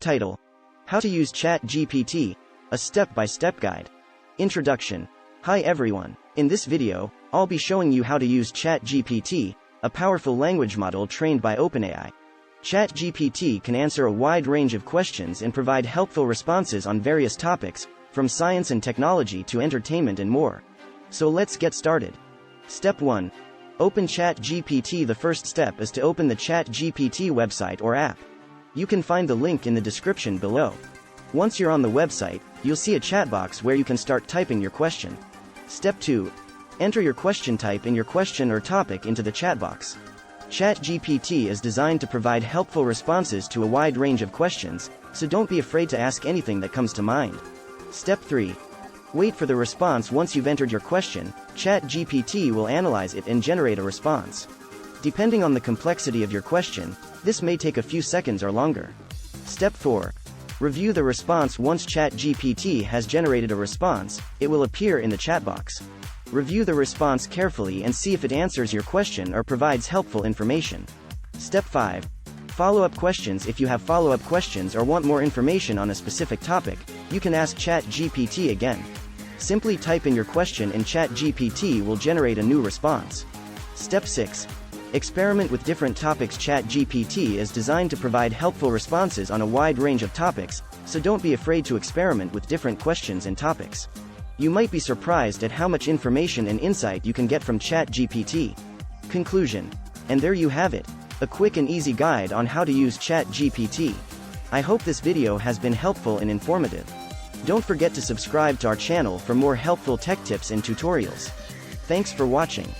Title: How to use ChatGPT, a step-by-step guide. Introduction. Hi everyone. In this video, I'll be showing you how to use ChatGPT, a powerful language model trained by OpenAI. ChatGPT can answer a wide range of questions and provide helpful responses on various topics, from science and technology to entertainment and more. So let's get started. Step 1. Open ChatGPT. The first step is to open the ChatGPT website or app. You can find the link in the description below. Once you're on the website, you'll see a chat box where you can start typing your question. Step 2. Enter your question. Type in your question or topic into the chat box. ChatGPT is designed to provide helpful responses to a wide range of questions, so don't be afraid to ask anything that comes to mind. Step 3. Wait for the response. Once you've entered your question, ChatGPT will analyze it and generate a response. Depending on the complexity of your question, this may take a few seconds or longer. Step 4. Review the response. Once ChatGPT has generated a response, it will appear in the chat box. Review the response carefully and see if it answers your question or provides helpful information. Step 5. Follow-up questions. If you have follow-up questions or want more information on a specific topic, you can ask ChatGPT again. Simply type in your question and ChatGPT will generate a new response. Step 6. Experiment with different topics. ChatGPT is designed to provide helpful responses on a wide range of topics, so don't be afraid to experiment with different questions and topics. You might be surprised at how much information and insight you can get from ChatGPT. Conclusion. And there you have it, a quick and easy guide on how to use ChatGPT. I hope this video has been helpful and informative. Don't forget to subscribe to our channel for more helpful tech tips and tutorials. Thanks for watching.